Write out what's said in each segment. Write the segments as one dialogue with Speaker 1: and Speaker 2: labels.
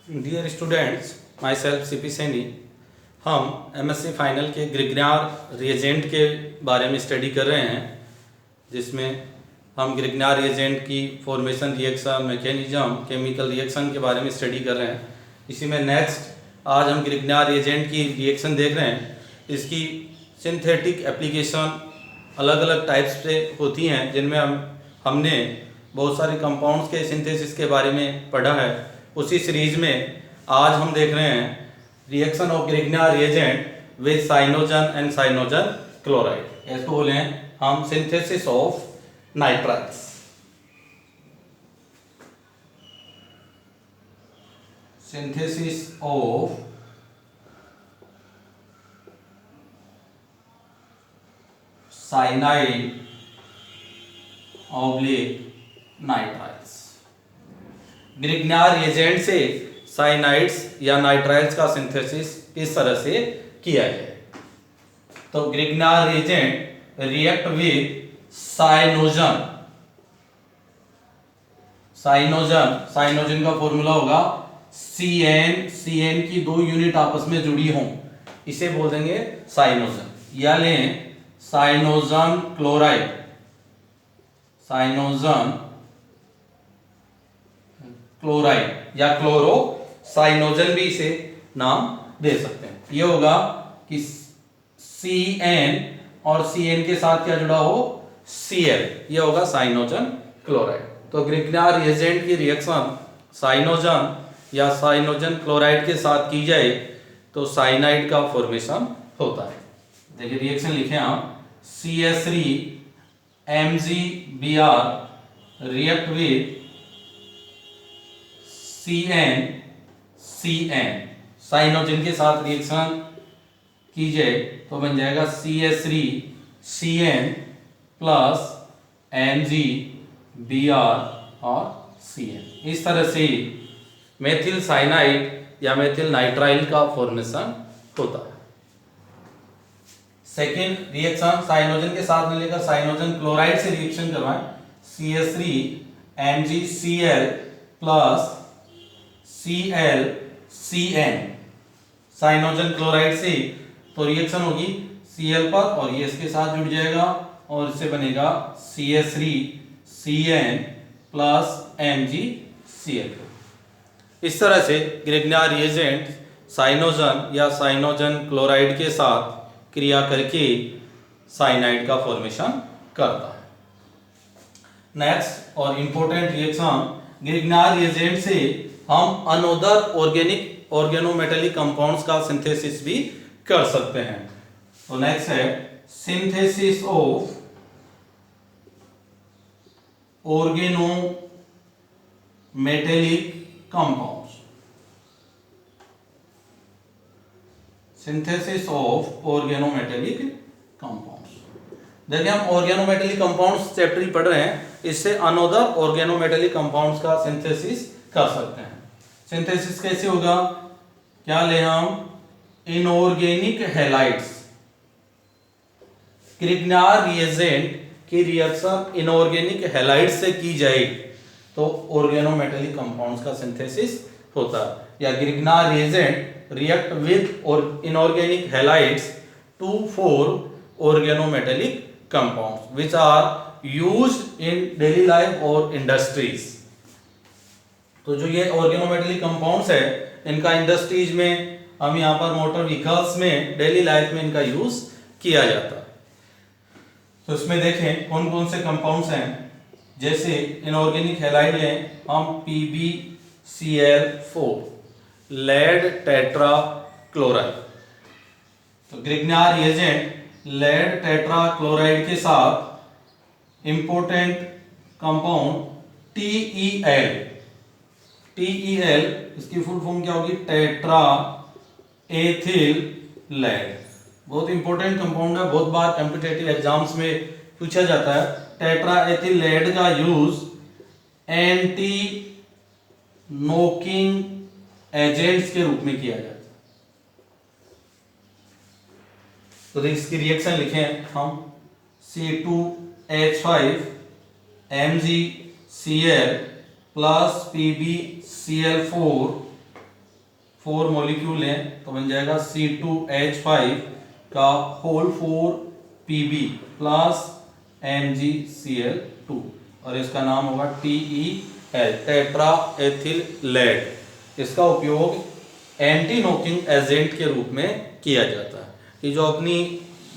Speaker 1: Dear students, myself C P Saini. हम MSc final के ग्रिग्नार reagent के बारे में स्टडी कर रहे हैं, जिसमें हम ग्रिग्नार रिएजेंट की formation, reaction, mechanism, chemical reaction के बारे में स्टडी कर रहे हैं। इसी में नेक्स्ट आज हम ग्रिग्नार रिएजेंट की रिएक्शन देख रहे हैं। इसकी सिंथेटिक एप्लीकेशन अलग अलग टाइप्स से होती हैं, जिनमें हमने बहुत सारे कंपाउंड्स के सिंथेसिस के बारे में पढ़ा है। उसी सीरीज में आज हम देख रहे हैं reaction of Grignard reagent with cyanogen and cyanogen chloride. इसको बोले हम synthesis of nitriles. Synthesis of cyanide oblique nitriles. Grignard reagent से साइनाइड्स या नाइट्राइल्स का सिंथेसिस इस तरह से किया जाए। तो Grignard reagent react with cyanogen. Cyanogen का फॉर्मूला होगा CN की दो यूनिट आपस में जुड़ी हों, इसे बोल देंगे साइनोजन। या लें साइनोजन क्लोराइड, साइनोजन क्लोराइड या क्लोरो साइनोजन भी इसे नाम दे सकते हैं। ये होगा कि CN और CN के साथ क्या जुड़ा हो, Cl, ये होगा साइनोजन क्लोराइड। तो ग्रिग्नार रिएजेंट की रिएक्शन साइनोजन या साइनोजन क्लोराइड के साथ की जाए तो साइनाइड का फॉर्मेशन होता है। देखिए रिएक्शन लिखे हम, CH3 MgBr react with CN Cyanogen के साथ रिएक्शन कीजिए तो बन जाएगा CH3 CN प्लस MgBr और CN। इस तरह से मेथिल साइनाइड या मेथिल नाइट्राइल का फॉर्मेशन होता है। सेकेंड रिएक्शन साइनोजन के साथ मिलेगा साइनोजन क्लोराइड से रिएक्शन करवाएं, CH3 MgCl plus ClCN Cyanogen chloride से, तो रिएक्शन होगी Cl पर और ये इसके साथ जुड़ जाएगा और इससे बनेगा CH3 CN प्लस MgCl। इस तरह से ग्रिग्नार रिएजेंट साइनोजन या साइनोजन क्लोराइड के साथ क्रिया करके साइनाइड का फॉर्मेशन करता है। नेक्स्ट और इंपॉर्टेंट रिएक्शन, ग्रिग्नार रिएजेंट से हम अनदर ऑर्गेनिक ऑर्गेनोमेटेलिक कंपाउंड्स का सिंथेसिस भी कर सकते हैं। तो नेक्स्ट है synthesis of organometallic compounds. Synthesis of organometallic compounds. देखिए हम ऑर्गेनोमेटेलिक कंपाउंड्स चैप्टर ही पढ़ रहे हैं, इससे अनदर ऑर्गेनोमेटेलिक कंपाउंड्स का सिंथेसिस कर सकते हैं। सिंथेसिस कैसे होगा, क्या ले हम, इनऑर्गेनिक हैलाइड्स। ग्रिग्नार रिएजेंट की रिएक्शन इनऑर्गेनिक हैलाइड्स से की जाए तो ऑर्गेनोमेटेलिक कंपाउंड्स का सिंथेसिस होता है। या ग्रिग्नार रिएजेंट रिएक्ट विद और inorganic halides to form organometallic compounds which are used in daily life और इंडस्ट्रीज। तो जो ये ऑर्गेनोमेटेलिक कंपाउंड्स है, इनका इंडस्ट्रीज में, हम यहाँ पर मोटर व्हीकल्स में, डेली लाइफ में इनका यूज किया जाता है। तो इसमें देखें कौन कौन से कंपाउंड्स हैं। जैसे इनऑर्गेनिक हैलाइड लें हम PbCl4, लेड टेट्रा क्लोराइड। तो Grignard reagent lead tetrachloride के साथ इंपॉर्टेंट कंपाउंड TeL, इसकी फुल फॉर्म क्या होगी, टेट्रा एथिल लेड। बहुत इंपॉर्टेंट कंपाउंड है, बहुत बार कॉम्पिटिटिव एग्जाम्स में पूछा जाता है। टेट्रा एथिल लेड का यूज एंटी नॉकिंग एजेंट्स के रूप में किया जाता है। तो इसकी रिएक्शन लिखें हम, C2H5 MgCl plus PbCl4 4 molecule हैं तो बन जाएगा C2H5 का होल 4 Pb प्लस MgCl2 और इसका नाम होगा TEL, टेट्रा एथिल लेड। इसका उपयोग एंटी नॉकिंग एजेंट के रूप में किया जाता है। कि जो अपनी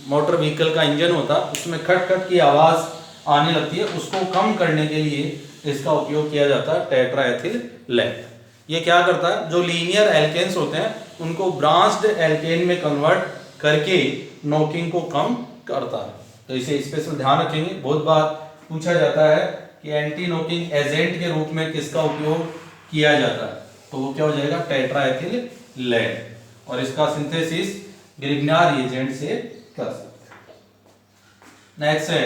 Speaker 1: मोटर व्हीकल का इंजन होता है उसमें खट खट की आवाज़ आने लगती है, उसको कम करने के लिए इसका उपयोग किया जाता है टेट्रा एथिल लेड। ये क्या करता है, जो लीनियर एल्केन्स होते हैं उनको ब्रांच्ड एल्केन में कन्वर्ट करके नॉकिंग को कम करता है। तो इसे स्पेशल ध्यान रखेंगे, बहुत बार पूछा जाता है कि एंटी नॉकिंग एजेंट के रूप में किसका उपयोग किया जाता है, तो वो क्या हो जाएगा, टेट्रा एथिल लेड। और इसका सिंथेसिस ग्रिग्नार रिएजेंट से कर सकते हैं। नेक्स्ट है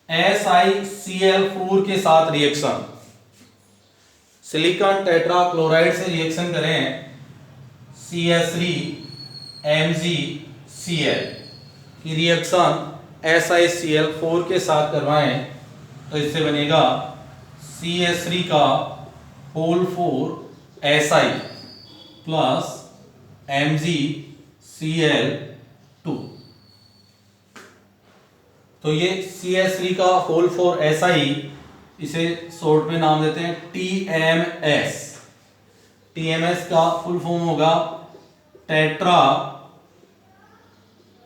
Speaker 1: SiCl4 के साथ रिएक्शन। सिलिकॉन टेट्रा क्लोराइड से रिएक्शन करें CS3 MgCl की रिएक्शन SiCl4 के साथ करवाएं तो इससे बनेगा CS3 का होल 4 Si प्लस MgCl2। तो ये CS3 का होल 4 Si, इसे शॉर्ट में नाम देते हैं TMS। TMS का फुल फॉर्म होगा टेट्रा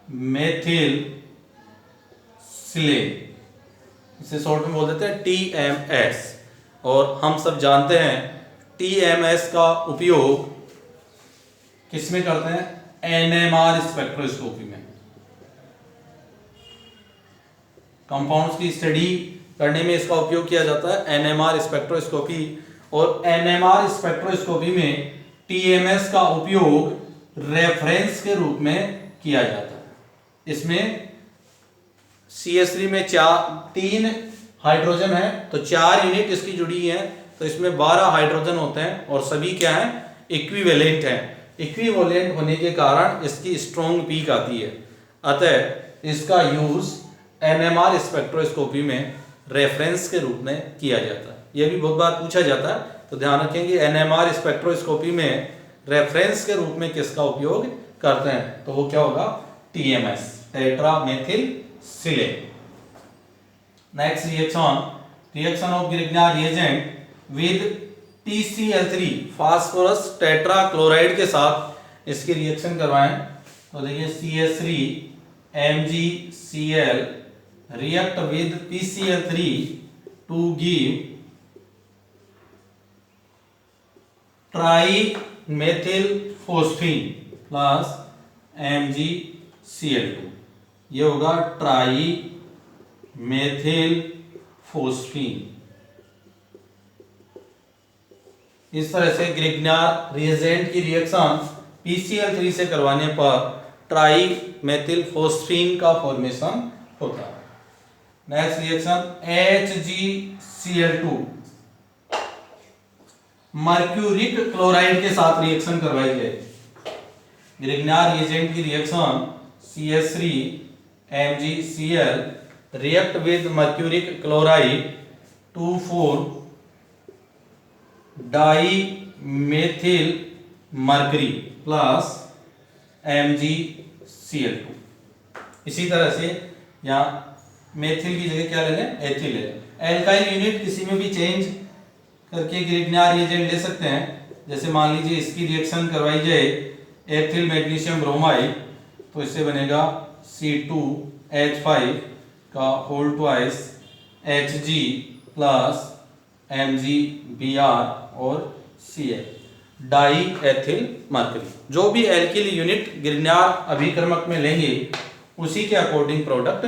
Speaker 1: मेथिल सिलेन, इसे शॉर्ट में बोल देते हैं TMS। और हम सब जानते हैं TMS का उपयोग किस में करते हैं, NMR स्पेक्ट्रोस्कोपी में। कंपाउंड्स की स्टडी करने में इसका उपयोग किया जाता है NMR स्पेक्ट्रोस्कोपी। और NMR स्पेक्ट्रोस्कोपी में TMS का उपयोग रेफरेंस के रूप में किया जाता है। इसमें CS3 में 3 हाइड्रोजन है तो 4 यूनिट इसकी जुड़ी है, तो इसमें 12 हाइड्रोजन होते हैं और सभी क्या हैं, इक्विवेलेंट हैं। इक्विवेलेंट होने के कारण इसकी स्ट्रॉन्ग पीक आती है, अतः इसका यूज NMR स्पेक्ट्रोस्कोपी में रेफरेंस के रूप में किया जाता है। यह भी बहुत बार पूछा जाता है, तो ध्यान रखेंगे NMR स्पेक्ट्रोस्कोपी में रेफरेंस के रूप में किसका उपयोग करते हैं, तो वो क्या होगा, TMS, tetramethylsilane. Next reaction of Grignard reagent with TCl3 phosphorus tetrachloride के साथ इसकी रिएक्शन करवाएं तो देखिए CS3 MgCl react with PCl3 to give trimethyl phosphine plus MgCl2। ये होगा ट्राईमेथिल फोस्फीन। इस तरह से ग्रिग्नार रिएजेंट की रिएक्शन PCl3 से करवाने पर ट्राईमेथिल फोस्फीन का फॉर्मेशन होता है। Next reaction HgCl2 mercuric chloride के साथ रिएक्शन करवाई गई। ग्रिग्नार रिएजेंट की reaction CS3 MgCl react with mercuric chloride 2,4 dimethyl mercury plus MgCl2। इसी तरह से यहाँ मेथिल की जगह क्या ले लें, एथिल ले लें। एल्काइल यूनिट किसी में भी चेंज करके ग्रिग्नार रिएजेंट ले सकते हैं। जैसे मान लीजिए इसकी रिएक्शन करवाई जाए एथिल मैग्नीशियम ब्रोमाइड, तो इससे बनेगा C2H5 का whole twice Hg plus MgBr और Cl, डाई एथिल मर्करी। जो भी एल्किल यूनिट ग्रिग्नार अभिकर्मक में लेंगे उसी के अकॉर्डिंग प्रोडक्ट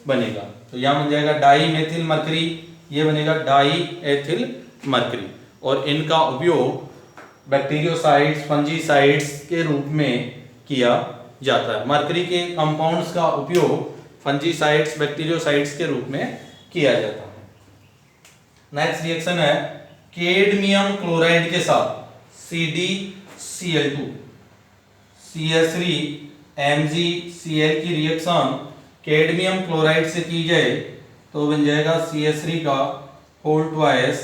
Speaker 1: बनेगा। तो यहाँ बन जाएगा डाई मेथिल मर्करी, ये बनेगा डाई एथिल मर्करी। और इनका उपयोग बैक्टीरियोसाइड्स फंजीसाइड्स के रूप में किया जाता है। मर्करी के कंपाउंड्स का उपयोग फंजीसाइड्स बैक्टीरियोसाइड्स के रूप में किया जाता है। नेक्स्ट रिएक्शन है कैडमियम क्लोराइड के साथ CdCl2 CS3 MgCl की रिएक्शन कैडमियम क्लोराइड से की जाए तो बन जाएगा CS3 का whole twice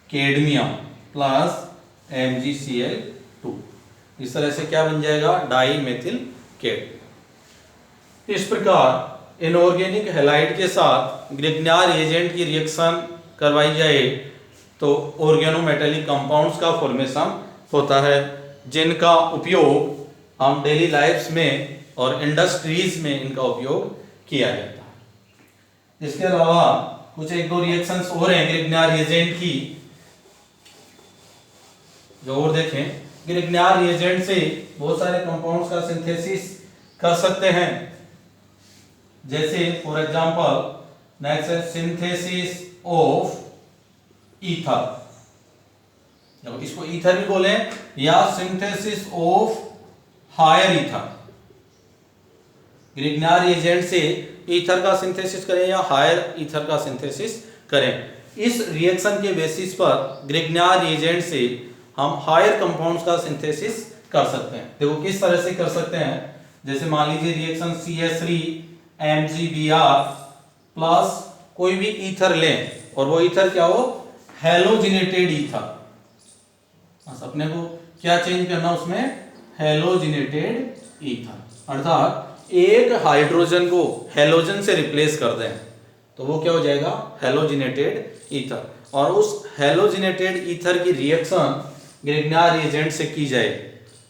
Speaker 1: cadmium plus MgCl2। 2। इस तरह से क्या बन जाएगा, डाई मेथिल केट। इस प्रकार इनऑर्गेनिक हैलाइड के साथ ग्रिग्नार रिएजेंट की रिएक्शन करवाई जाए तो ऑर्गेनोमेटेलिक कंपाउंड्स का फॉर्मेशन होता है, जिनका उपयोग हम डेली लाइफ्स में और इंडस्ट्रीज में इनका उपयोग किया जाता है। इसके अलावा कुछ एक दो रिएक्शंस और हैं ग्रिग्नार रिएजेंट की, जो और देखें। ग्रिग्नार रिएजेंट से बहुत सारे कंपाउंड्स का सिंथेसिस कर सकते हैं, जैसे फॉर एग्जांपल नेक्स्ट है सिंथेसिस ऑफ ईथर, इसको ईथर भी बोले, या synthesis of higher ether. Grignard reagent से ईथर का सिंथेसिस करें या हायर ईथर का सिंथेसिस करें, इस रिएक्शन के बेसिस पर ग्रिग्नार रिएजेंट से हम हायर कंपाउंड्स का सिंथेसिस कर सकते हैं। देखो किस तरह से कर सकते हैं, जैसे मान लीजिए रिएक्शन CH3 MgBr प्लस कोई भी ईथर लें और वो ईथर क्या हो, हेलोजिनेटेड ईथर। बस अपने को क्या चेंज करना उसमें, हेलोजिनेटेड ईथर, अर्थात एक हाइड्रोजन को हेलोजन से रिप्लेस कर दें तो वो क्या हो जाएगा, हेलोजिनेटेड ईथर। और उस हेलोजिनेटेड ईथर की रिएक्शन ग्रिग्नार रिएजेंट से की जाए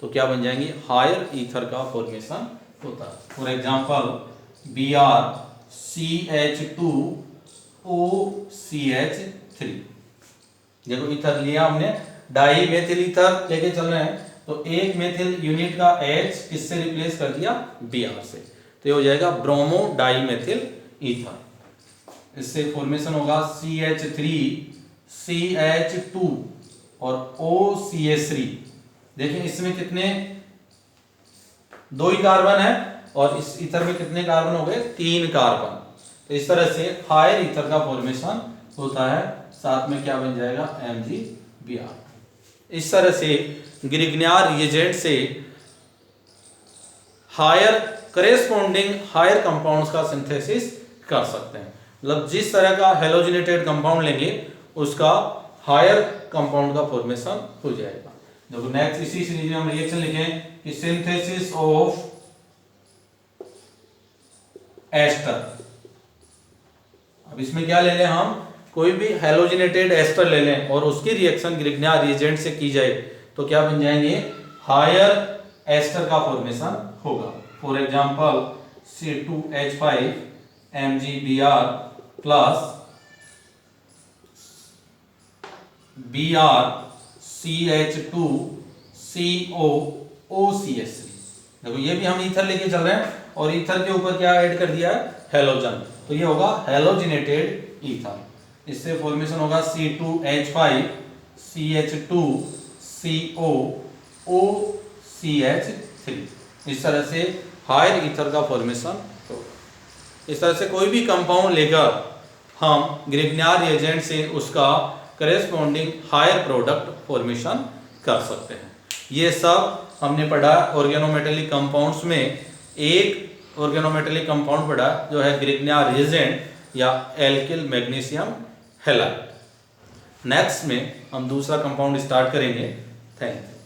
Speaker 1: तो क्या बन जाएंगी, हायर ईथर का फॉर्मेशन होता है। For example BrCH2OCH3। देखो ईथर लिया हमने, डाई मेथिल ईथर लेके चल रहे हैं, तो एक मेथिल यूनिट का H किससे रिप्लेस कर दिया, Br से, तो ये हो जाएगा ब्रोमो डाई मेथिल ईथर। इससे फॉर्मेशन होगा CH3CH2 और OCH3। देखिए इसमें कितने, 2 ही कार्बन है और इस ईथर में कितने कार्बन हो गए, 3 कार्बन। तो इस तरह से हायर ईथर का फॉर्मेशन होता है, साथ में क्या बन जाएगा, MgBr। इस तरह से ग्रिग्नार रिएजेंट से हायर करेस्पॉन्डिंग हायर कंपाउंड्स का सिंथेसिस कर सकते हैं। मतलब जिस तरह का हेलोजिनेटेड कंपाउंड लेंगे उसका हायर कंपाउंड का फॉर्मेशन हो जाएगा। देखो नेक्स्ट इसी सीरीज में हम रिएक्शन लिखें कि सिंथेसिस ऑफ एस्टर। अब इसमें क्या ले लें हम, कोई भी हेलोजिनेटेड एस्टर ले लें और उसकी रिएक्शन ग्रिग्नार रिएजेंट से की जाए तो क्या बन जाएंगे, हायर एस्टर का फॉर्मेशन होगा। For example C2H5 MgBr plus BrCH2COOCH3। देखो ये भी हम ईथर लेके चल रहे हैं और ईथर के ऊपर क्या ऐड कर दिया है, हेलोजन, तो ये होगा हेलोजिनेटेड ईथर। इससे फॉर्मेशन होगा C2H5CH2COOCH3। इस तरह से हायर ईथर का फॉर्मेशन होगा। इस तरह से कोई भी कंपाउंड लेकर हम ग्रिग्नार रिएजेंट से उसका करेस्पॉन्डिंग हायर प्रोडक्ट फॉर्मेशन कर सकते हैं। ये सब हमने पढ़ा ऑर्गेनोमेटेलिक कंपाउंड्स में। एक ऑर्गेनोमेटेलिक कंपाउंड पढ़ा जो है ग्रिग्नार रिएजेंट या एल्किल मैग्नीशियम हैलाइड। नेक्स्ट में हम दूसरा कंपाउंड स्टार्ट करेंगे। Thank you.